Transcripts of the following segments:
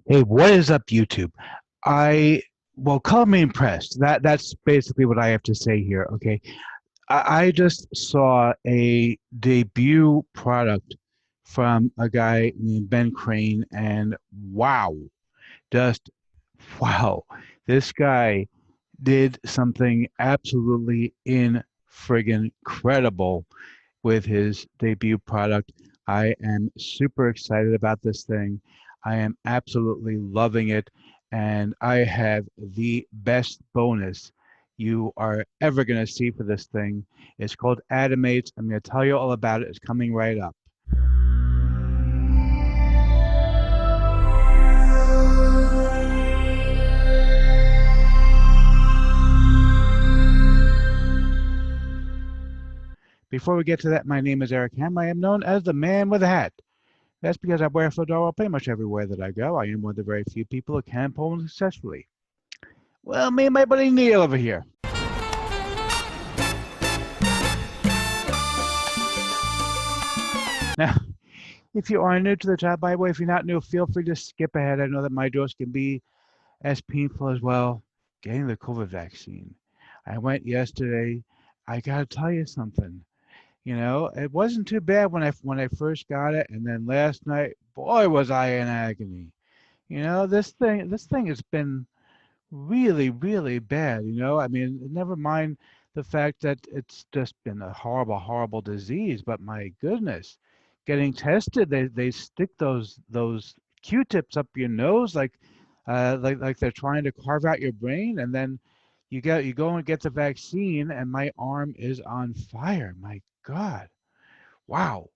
Hey, what is up, YouTube? I well, call me impressed. That's basically what I have to say here. Okay, I just saw a debut product from a guy named Ben Crane, and wow, just wow, this guy did something absolutely in friggin' incredible with his debut product. I am super excited about this thing. I am absolutely loving it. And I have the best bonus you are ever going to see for this thing. It's called Adimates. I'm going to tell you all about it. It's coming right up. Before we get to that, my name is Eric Ham. I am known as the man with a hat. That's because I wear a fedora pretty much everywhere that I go. I am one of the very few people who can pose successfully. Well, me and my buddy Neil over here. Now, if you are new to the channel, by the way, if you're not new, feel free to skip ahead. I know that my jokes can be as painful as well. Getting the COVID vaccine. I went yesterday. I gotta tell you something. You know, it wasn't too bad when I first got it, and then last night, boy, was I in agony. You know, this thing has been really, really bad. You know, I mean, never mind the fact that it's just been a horrible, horrible disease, but my goodness, getting tested, they stick those Q-tips up your nose like they're trying to carve out your brain, and then you go and get the vaccine, and my arm is on fire. My God, wow.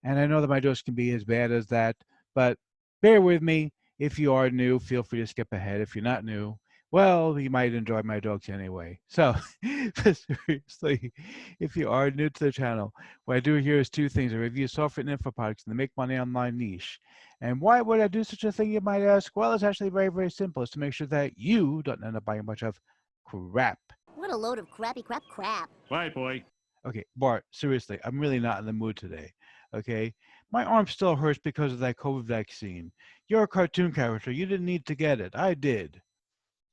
And I know that my dose can be as bad as that, but bear with me. If you are new, feel free to skip ahead. If you're not new, well, you might enjoy my jokes anyway. So, seriously, if you are new to the channel, what I do here is two things. I review software and info products in the make money online niche. And why would I do such a thing, you might ask? Well, it's actually very, very simple. It's to make sure that you don't end up buying a bunch of crap. What a load of crappy crap. Right, boy. Okay, Bart, seriously, I'm really not in the mood today. Okay? My arm still hurts because of that COVID vaccine. You're a cartoon character. You didn't need to get it. I did.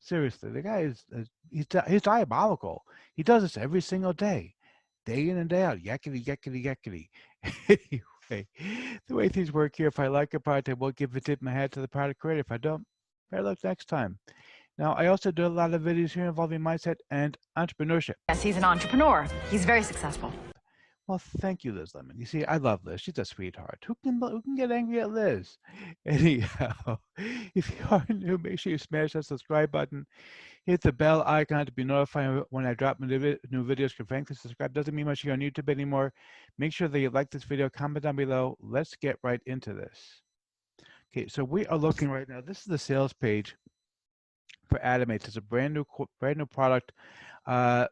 Seriously, the guy he's diabolical. He does this every single day in and day out. Yakety, yakety, yakety. Anyway, the way things work here, if I like a product, I will give a tip of my hat to the product creator. If I don't, better luck next time. Now, I also do a lot of videos here involving mindset and entrepreneurship. Yes, he's an entrepreneur. He's very successful. Well, thank you, Liz Lemon. You see, I love Liz. She's a sweetheart. Who can get angry at Liz? Anyhow, if you are new, make sure you smash that subscribe button. Hit the bell icon to be notified when I drop new videos. Because frankly, subscribe doesn't mean much here on YouTube anymore. Make sure that you like this video. Comment down below. Let's get right into this. Okay, so we are looking right now. This is the sales page for Adimates. It's a brand new product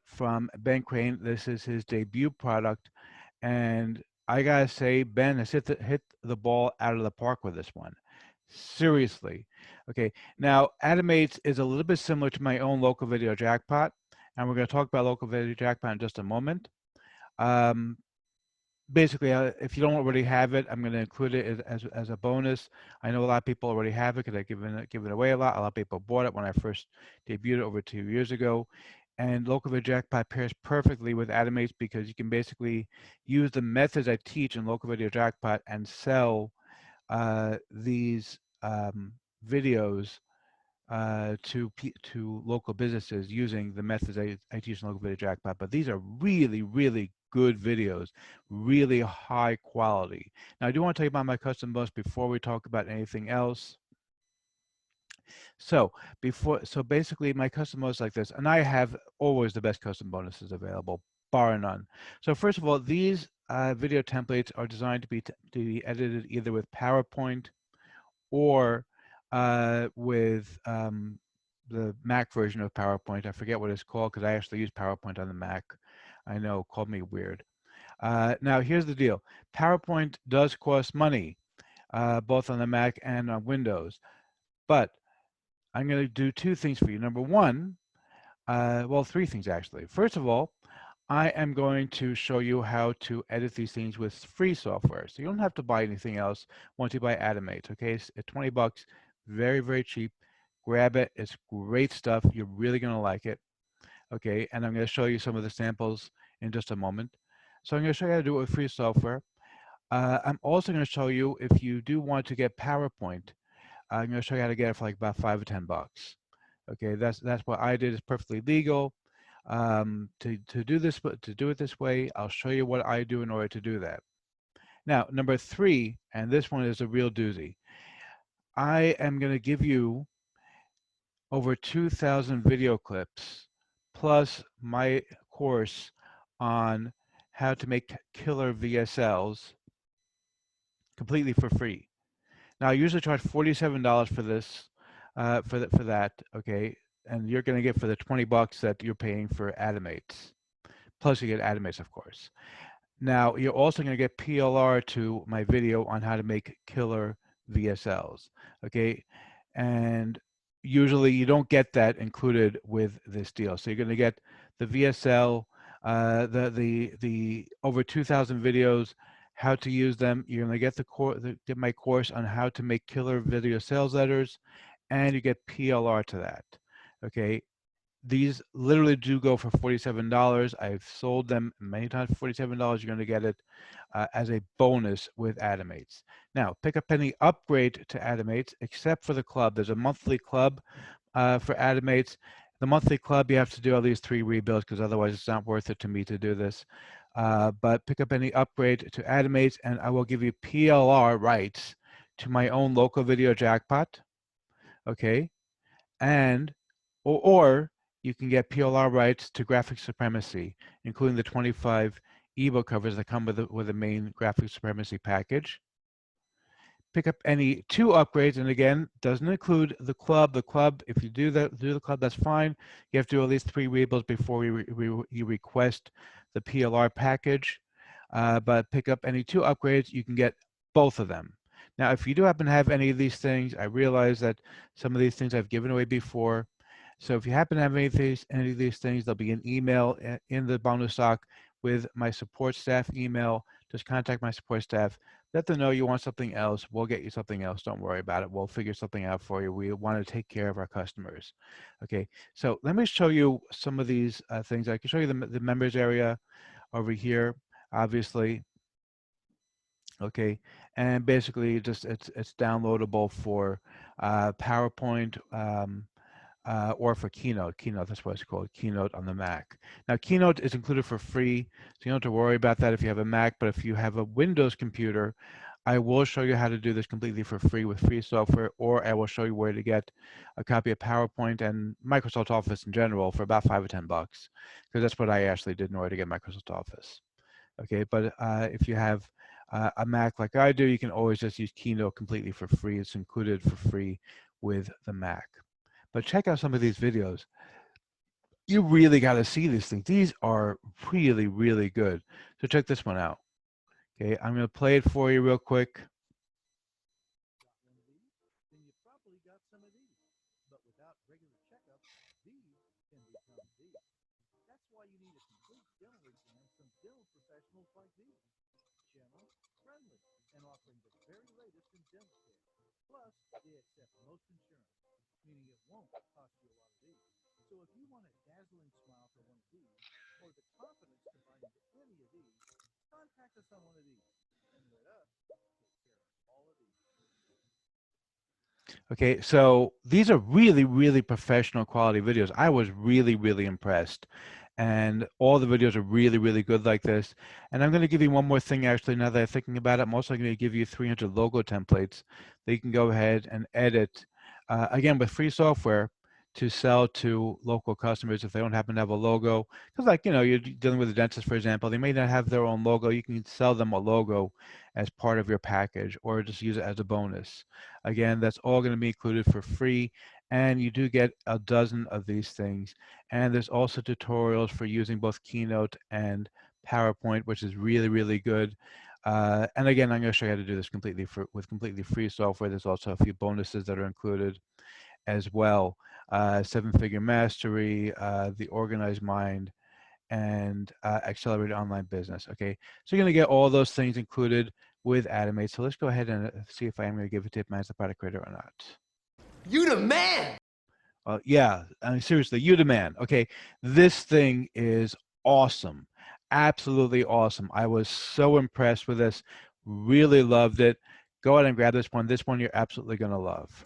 from Ben Crane. This is his debut product, and I gotta say, Ben has hit the ball out of the park with this one. Seriously. Okay, now Adimates is a little bit similar to my own Local Video Jackpot, and we're going to talk about Local Video Jackpot in just a moment. Basically, if you don't already have it, I'm going to include it as a bonus. I know a lot of people already have it because I've given it away a lot. A lot of people bought it when I first debuted it over 2 years ago. And Local Video Jackpot pairs perfectly with Adimates because you can basically use the methods I teach in Local Video Jackpot and sell these videos to local businesses using the methods I teach in Local Video Jackpot. But these are really, really good videos, really high quality. Now, I do want to tell you about my custom bonus before we talk about anything else. So basically my custom bonus is like this, and I have always the best custom bonuses available, bar none. So first of all, these video templates are designed to be edited either with PowerPoint or with the Mac version of PowerPoint. I forget what it's called because I actually use PowerPoint on the Mac. I know, called me weird. Now, here's the deal. PowerPoint does cost money, both on the Mac and on Windows. But I'm going to do two things for you. Number one, well, three things actually. First of all, I am going to show you how to edit these things with free software. So you don't have to buy anything else once you buy Adimates, okay? It's at 20 bucks, very, very cheap. Grab it. It's great stuff. You're really going to like it. Okay, and I'm going to show you some of the samples in just a moment. So I'm going to show you how to do it with free software. I'm also going to show you if you do want to get PowerPoint, I'm going to show you how to get it for like about $5 or $10. Okay, that's what I did. It's perfectly legal. To do this, but to do it this way, I'll show you what I do in order to do that. Now, number 3, and this one is a real doozy. I am going to give you over 2,000 video clips plus my course on how to make killer VSLs completely for free. Now, I usually charge $47 for this, for that, okay, and you're going to get for the $20 that you're paying for Adimates. Plus, you get Admiates, of course. Now, you're also going to get PLR to my video on how to make killer VSLs, okay? And usually you don't get that included with this deal. So you're going to get the VSL, the over 2,000 videos, how to use them. You're going to get get my course on how to make killer video sales letters, and you get PLR to that, okay? These literally do go for $47. I've sold them many times for $47. You're going to get it as a bonus with Adimates. Now, pick up any upgrade to Adimates, except for the club. There's a monthly club for Adimates. The monthly club, you have to do at least 3 rebuilds because otherwise it's not worth it to me to do this. But pick up any upgrade to Adimates, and I will give you PLR rights to my own local video jackpot. Okay, and or you can get PLR rights to Graphics Supremacy, including the 25 ebook covers that come with the main Graphics Supremacy package. Pick up any 2 upgrades, and again, doesn't include the club. The club, if you do the club, that's fine. You have to do at least 3 rebuilds before you request the PLR package. But pick up any 2 upgrades, you can get both of them. Now, if you do happen to have any of these things, I realize that some of these things I've given away before. So if you happen to have any of these things, there'll be an email in the bonus stock with my support staff email. Just contact my support staff. Let them know you want something else. We'll get you something else. Don't worry about it. We'll figure something out for you. We want to take care of our customers. Okay, so let me show you some of these things. I can show you the members area over here, obviously. Okay, and basically just it's downloadable for PowerPoint, or for Keynote. Keynote, that's what it's called, Keynote on the Mac. Now, Keynote is included for free, so you don't have to worry about that if you have a Mac, but if you have a Windows computer, I will show you how to do this completely for free with free software, or I will show you where to get a copy of PowerPoint and Microsoft Office in general for about $5 or $10, because that's what I actually did in order to get Microsoft Office. Okay, but if you have a Mac like I do, you can always just use Keynote completely for free. It's included for free with the Mac. But check out some of these videos. You really got to see these things. These are really, really good. So check this one out. Okay, I'm going to play it for you real quick. Then you probably got some of these. But without regular checkup, these can become these. That's why you need a complete dental exam from dental professionals like these. Gentle, friendly, and offering the very latest in dental care. Plus, they accept most insurance, meaning it won't cost you a lot of these. So if you want a dazzling smile for one of these, or the confidence to buy into any of these, contact us on one of these, and let us take care of all of these. Okay, so these are really, really professional quality videos. I was really, really impressed. And all the videos are really, really good like this. And I'm going to give you one more thing, actually, now that I'm thinking about it. I'm also going to give you 300 logo templates that you can go ahead and edit, again, with free software to sell to local customers if they don't happen to have a logo. Because, like, you know, you're dealing with a dentist, for example, they may not have their own logo. You can sell them a logo as part of your package or just use it as a bonus. Again, that's all going to be included for free, and you do get a dozen of these things. And there's also tutorials for using both Keynote and PowerPoint, which is really, really good. And again, I'm going to show you how to do this with completely free software. There's also a few bonuses that are included as well. 7-figure mastery, the organized mind, and accelerated online business. Okay, so you're going to get all those things included with Adimates. So let's go ahead and see if I am going to give a tip as the product creator or not. You the man. Yeah, I mean, seriously, you the man. Okay, this thing is awesome. Absolutely awesome. I was so impressed with this. Really loved it. Go ahead and grab this one. This one you're absolutely going to love.